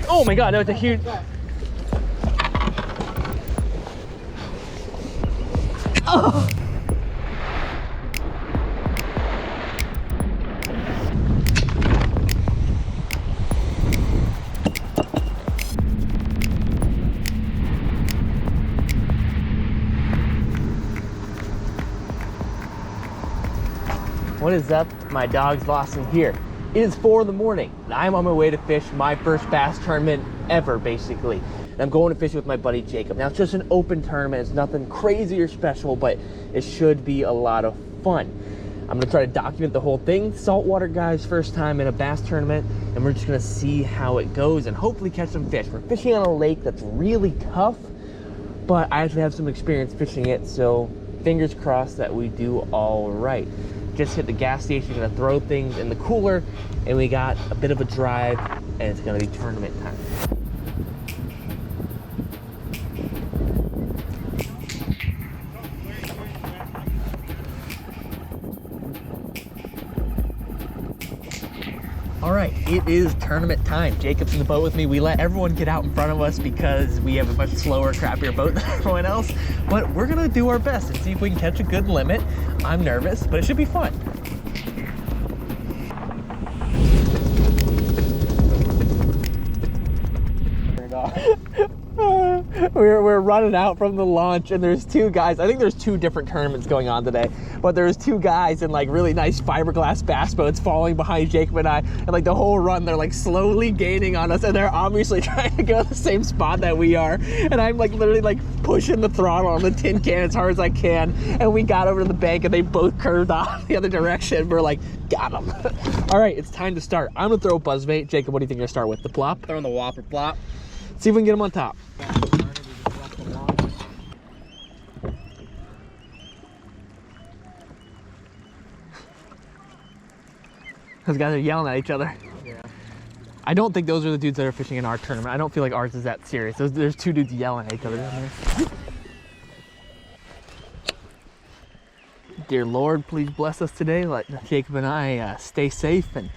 Oh my God, that was a huge. Oh. What is up, my dogs lost in here? It is 4 in the morning and I'm on my way to fish my first bass tournament ever, basically. And I'm going to fish with my buddy Jacob. Now it's just an open tournament, it's nothing crazy or special, but it should be a lot of fun. I'm gonna try to document the whole thing. Saltwater guys, first time in a bass tournament, and we're just gonna see how it goes and hopefully catch some fish. We're fishing on a lake that's really tough, but I actually have some experience fishing it, so fingers crossed that we do all right. Just hit the gas station, gonna throw things in the cooler, and we got a bit of a drive, and it's gonna be tournament time. All right, it is tournament time. Jacob's in the boat with me. We let everyone get out in front of us because we have a much slower, crappier boat than everyone else, but we're gonna do our best and see if we can catch a good limit. I'm nervous, but it should be fun. We're running out from the launch, and there's two guys. I think there's two different tournaments going on today, but there's two guys in like really nice fiberglass bass boats following behind Jacob and I, and like the whole run they're like slowly gaining on us, and they're obviously trying to go to the same spot that we are, and I'm like literally like pushing the throttle on the tin can as hard as I can, and we got over to the bank and they both curved off the other direction. We're like, got them. All right, it's time to start. I'm gonna throw a buzzbait. Jacob, what do you think you're gonna start with? The plop? Throwing the whopper plop. See if we can get him on top. Those guys are yelling at each other. Yeah. I don't think those are the dudes that are fishing in our tournament. I don't feel like ours is that serious. There's two dudes yelling at each other down there. Dear Lord, please bless us today. Let Jacob and I stay safe and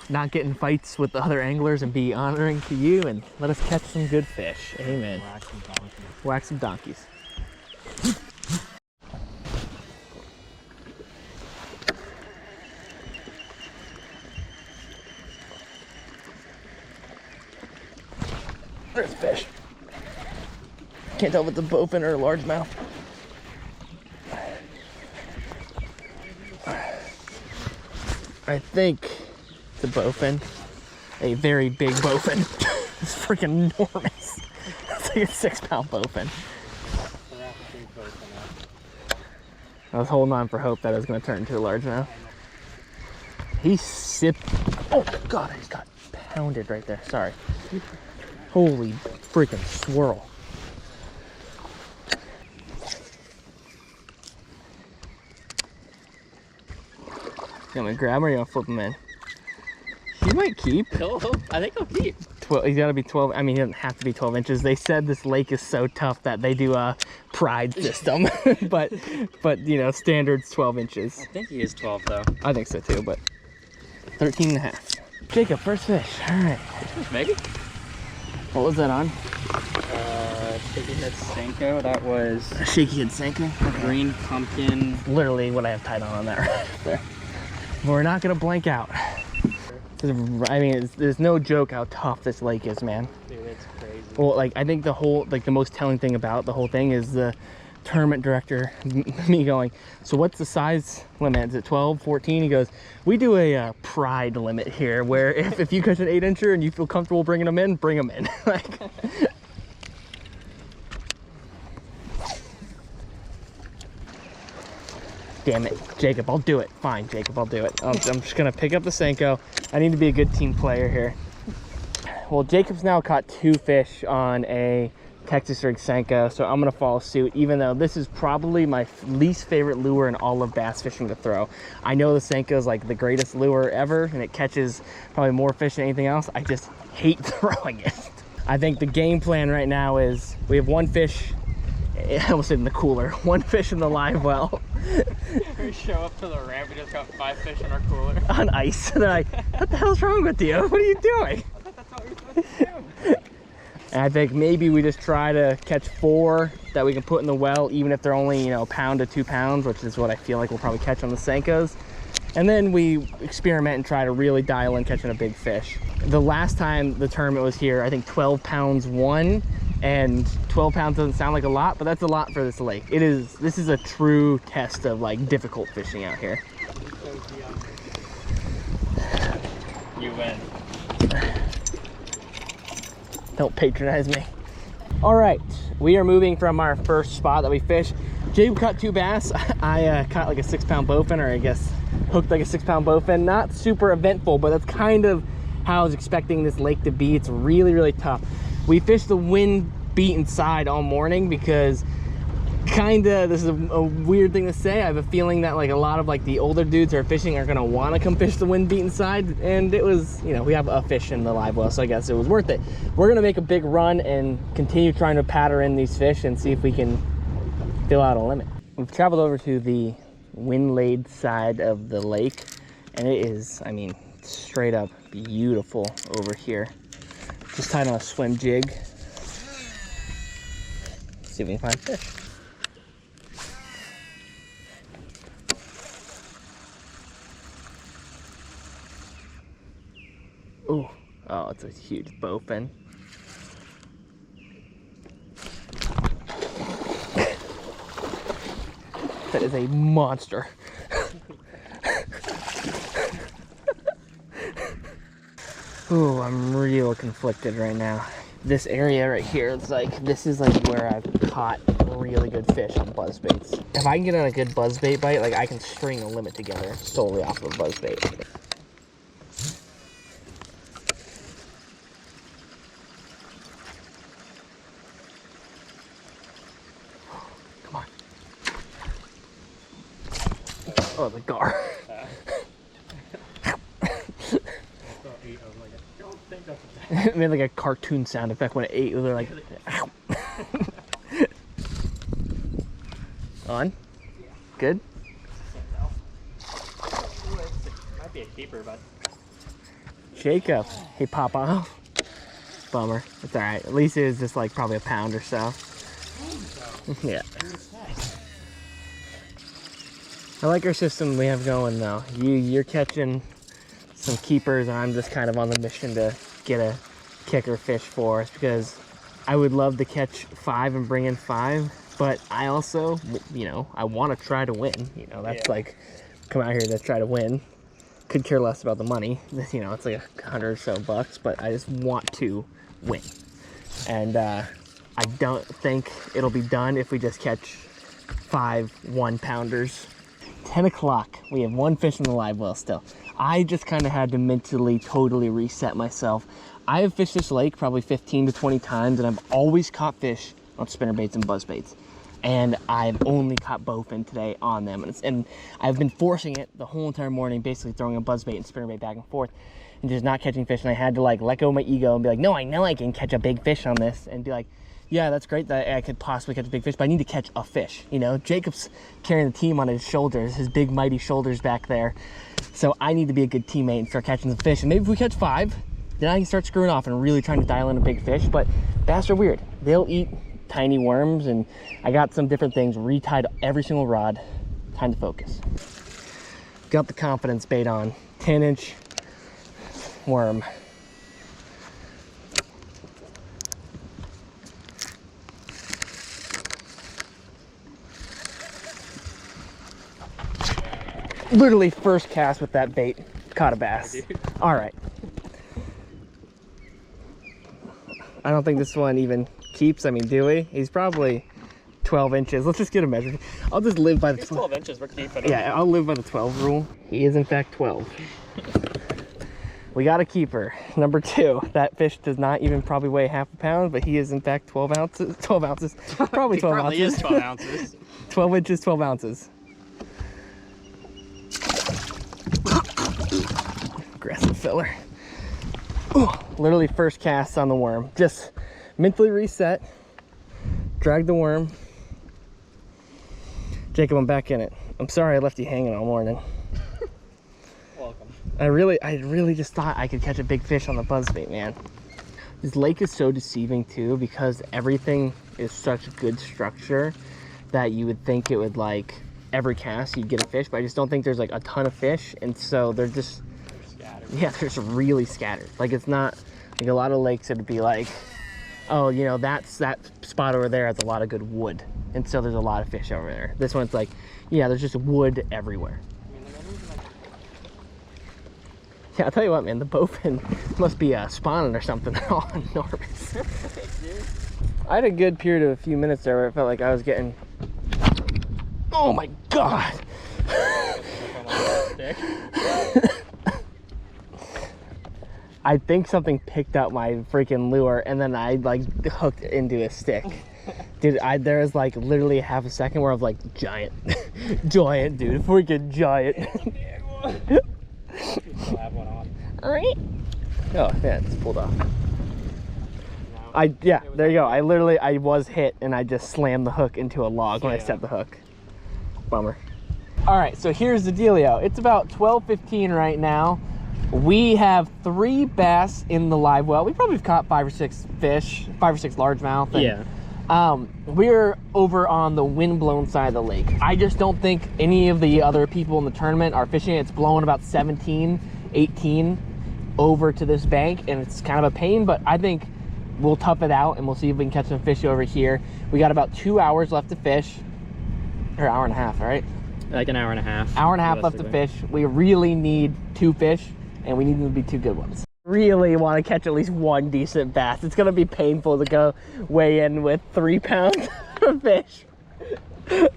not get in fights with the other anglers, and be honoring to you, and let us catch some good fish. Amen. Whack some donkeys. Whack some donkeys. There's fish. Can't tell if it's a bowfin or a largemouth. I think it's a bowfin. A very big bowfin. It's freaking enormous. It's like a 6-pound bowfin. I was holding on for hope that it was going to turn into a largemouth. He sipped. Oh God, I just got pounded right there. Sorry. Holy freaking swirl. You want me to grab him, or you want to flip him in? He might keep. I think he'll keep. He's got to be 12. I mean, he doesn't have to be 12 inches. They said this lake is so tough that they do a pride system, but you know, standard's 12 inches. I think he is 12 though. I think so too, but 13 and a half. Jacob, first fish. All right. Maybe. What was that on? Shaky head Senko. That was A shaky head Senko. green pumpkin. Literally what I have tied on that right there. But we're not gonna blank out. I mean, there's no joke how tough this lake is, man. Dude, it's crazy. Well, like, I think the most telling thing about the whole thing is the tournament director, me going, so what's the size limit? Is it 12, 14? He goes, we do a pride limit here, where if you catch an 8-incher and you feel comfortable bringing them in, bring them in. Like, damn it, Jacob, I'll do it. Fine, Jacob, I'll do it. I'm just gonna pick up the Senko. I need to be a good team player here. Well, Jacob's now caught 2 fish on a Texas rig Senko, so I'm gonna follow suit, even though this is probably my least favorite lure in all of bass fishing to throw. I know the Senko is like the greatest lure ever, and it catches probably more fish than anything else. I just hate throwing it. I think the game plan right now is we have 1 fish, I almost said in the cooler, 1 fish in the live well. We show up to the ramp, we just got 5 fish in our cooler. On ice. And they're like, what the hell's wrong with you? What are you doing? I thought that's what we were supposed to do. And I think maybe we just try to catch 4 that we can put in the well, even if they're only, you know, a pound to 2 pounds, which is what I feel like we'll probably catch on the Senkos. And then we experiment and try to really dial in catching a big fish. The last time the tournament was here, I think 12 pounds won, and 12 pounds doesn't sound like a lot, but that's a lot for this lake. This is a true test of like difficult fishing out here. You win. Don't patronize me. All right, we are moving from our first spot that we fished. Jacob caught 2 bass. I caught like a 6-pound bowfin, or I guess hooked like a 6-pound bowfin. Not super eventful, but that's kind of how I was expecting this lake to be. It's really, really tough. We fished the wind beaten side all morning because this is a weird thing to say. I have a feeling that like a lot of like the older dudes who are fishing are gonna want to come fish the wind beaten side, and it was, you know, we have a fish in the live well, so I guess it was worth it. We're gonna make a big run and continue trying to patter in these fish and see if we can fill out a limit. We've traveled over to the wind-laid side of the lake, and it is, I mean, straight up beautiful over here. Just tied on a swim jig. See if we can find fish. Ooh, oh, it's a huge bowfin. That is a monster. Ooh, I'm real conflicted right now. This area right here, it's like, this is like where I've caught really good fish on buzzbaits. If I can get on a good buzzbait bite, like I can string a limit together solely off of a buzzbait. Come on. Oh, the gar. It made like a cartoon sound effect when it ate. They're like, ow. On? Yeah. Good? Might be a keeper, but. Jacob. Hey, Papa. Bummer. It's alright. At least it was just like probably a pound or so. Yeah. I like our system we have going though. You're catching some keepers, and I'm just kind of on the mission to get a kicker fish for us, because I would love to catch 5 and bring in 5, but I also, you know, I want to try to win. You know, that's like, come out here to try to win. Could care less about the money. You know, it's like $100 or so bucks, but I just want to win. And I don't think it'll be done if we just catch 5 1-pounders. 10 o'clock, we have 1 fish in the live well still. I just kind of had to mentally totally reset myself. I have fished this lake probably 15 to 20 times, and I've always caught fish on spinnerbaits and buzzbaits. And I've only caught bowfin today on them. And I've been forcing it the whole entire morning, basically throwing a buzzbait and spinnerbait back and forth and just not catching fish. And I had to like let go of my ego and be like, no, I know I can catch a big fish on this, and be like, yeah, that's great that I could possibly catch a big fish, but I need to catch a fish. You know, Jacob's carrying the team on his shoulders, his big mighty shoulders back there. So I need to be a good teammate and start catching some fish. And maybe if we catch 5, then I can start screwing off and really trying to dial in a big fish. But bass are weird. They'll eat tiny worms, and I got some different things, retied every single rod. Time to focus. Got the confidence bait on. 10-inch worm. Literally first cast with that bait, caught a bass. All right. I don't think this one even keeps. I mean, do we? He's probably 12 inches. Let's just get a measure. I'll just live by the 12 inches. We're keeping him. Yeah, I'll live by the 12 rule. He is in fact 12. We got a keeper. Number 2. That fish does not even probably weigh half a pound, but he is in fact 12 ounces. 12 ounces. Probably 12 probably ounces. Is 12 ounces. 12 inches, 12 ounces. Aggressive filler. Ooh, literally first cast on the worm. Just mentally reset, drag the worm. Jacob, I'm back in it. I'm sorry I left you hanging all morning. Welcome. I really just thought I could catch a big fish on the buzzbait, man. This lake is so deceiving too because everything is such good structure that you would think it would like every cast you'd get a fish, but I just don't think there's like a ton of fish, and so they're just yeah, they're just really scattered. Like it's not like a lot of lakes it'd be like, oh, you know, that spot over there has a lot of good wood, and so there's a lot of fish over there. This one's like, yeah, there's just wood everywhere. Yeah, I'll tell you what, man, the bowfin must be spawning or something. They're all enormous. I had a good period of a few minutes there where it felt like I was getting... Oh my God! I think something picked up my freaking lure and then I like hooked into a stick. Dude, there was like literally half a second where I was like, giant. Giant, dude, freaking giant. Still have one on. Alright. Oh, yeah, it's pulled off. Yeah, there you go. I was hit and I just slammed the hook into a log when I set the hook. Bummer. Alright, so here's the dealio. It's about 12:15 right now. We have 3 bass in the live well. We probably have caught 5 or 6 fish, 5 or 6 largemouth. Yeah. We're over on the wind-blown side of the lake. I just don't think any of the other people in the tournament are fishing. It's blowing about 17, 18 over to this bank, and it's kind of a pain, but I think we'll tough it out and we'll see if we can catch some fish over here. We got about 2 hours left to fish, or hour and a half, right? Like an hour and a half. Hour and a half left to fish. We really need 2 fish, and we need them to be 2 good ones. Really want to catch at least 1 decent bass. It's gonna be painful to go weigh in with 3 pounds of fish. But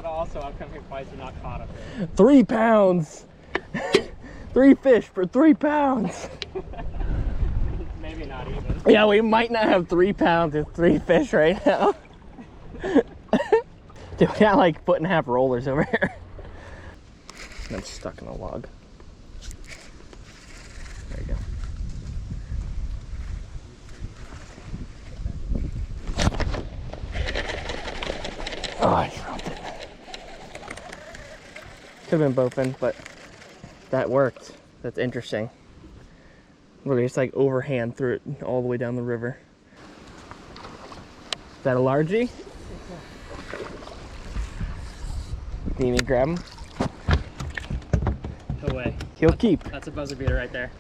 also, I've come here twice and not caught a fish. 3 pounds. 3 fish for 3 pounds. Maybe not even. Yeah, we might not have 3 pounds of 3 fish right now. Dude, we got like 1.5 foot rollers over here. I'm stuck in a log. There you go. Oh, I dropped it. Could have been bowfin, but that worked. That's interesting. Look, it's like overhand through it all the way down the river. Is that a largie? Can you even grab him? No way. He'll keep. That's a buzzer beater right there.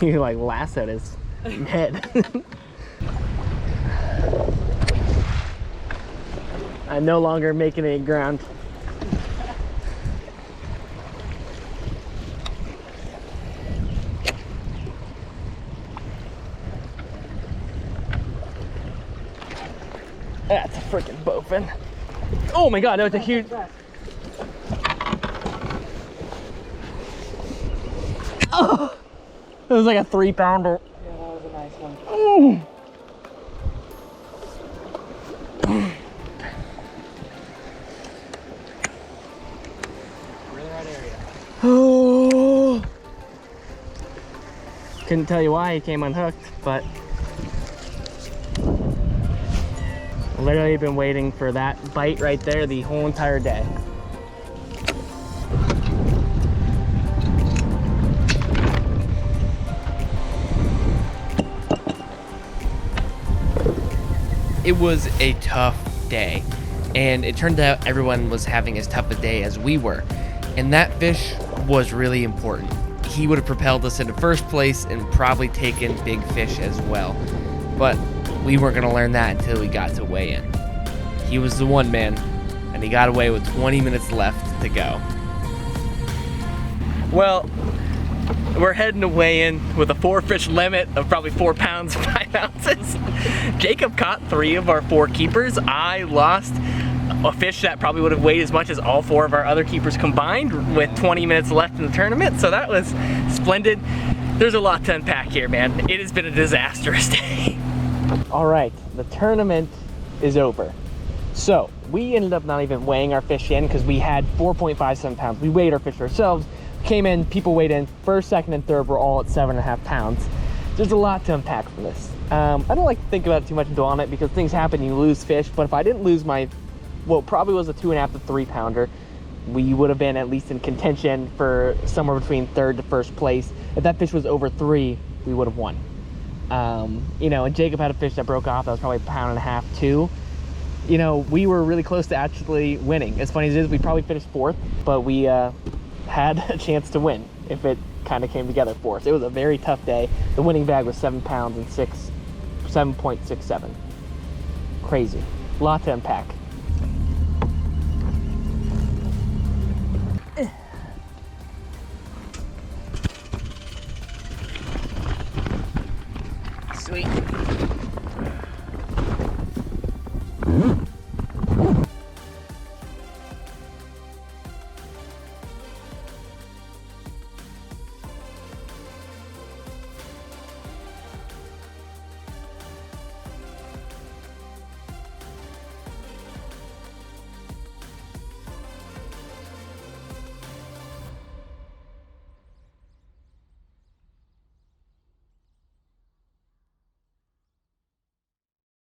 You like lasso his head. I'm no longer making any ground. That's a freaking bowfin. Oh my God, that was a huge... Oh, it was like a 3 pounder. Yeah, that was a nice one. Oh. We're in the right area. Oh. Couldn't tell you why he came unhooked, but literally been waiting for that bite right there the whole entire day. It was a tough day, and it turned out everyone was having as tough a day as we were, and that fish was really important. He would have propelled us into first place and probably taken big fish as well, but we weren't going to learn that until we got to weigh in. He was the one man, and he got away with 20 minutes left to go. Well, we're heading to weigh in with a 4 fish limit of probably 4 pounds, 5 ounces. Jacob caught 3 of our 4 keepers. I lost a fish that probably would have weighed as much as all 4 of our other keepers combined with 20 minutes left in the tournament, so that was splendid. There's a lot to unpack here, man. It has been a disastrous day. All right, the tournament is over. So we ended up not even weighing our fish in because we had 4.57 pounds. We weighed our fish ourselves, came in, people weighed in. First, second, and third were all at 7.5 pounds. There's a lot to unpack from this. I don't like to think about it too much and dwell on it because things happen, you lose fish, but if I didn't lose my, well, probably was a 2.5 to 3 pounder, we would have been at least in contention for somewhere between third to first place. If that fish was over 3, we would have won. You know, and Jacob had a fish that broke off that was probably a pound and a half too. You know, we were really close to actually winning. As funny as it is, we probably finished fourth, but we had a chance to win if it kind of came together for us. It was a very tough day. The winning bag was 7 pounds and 7.67. Crazy. A lot to unpack. Sweet.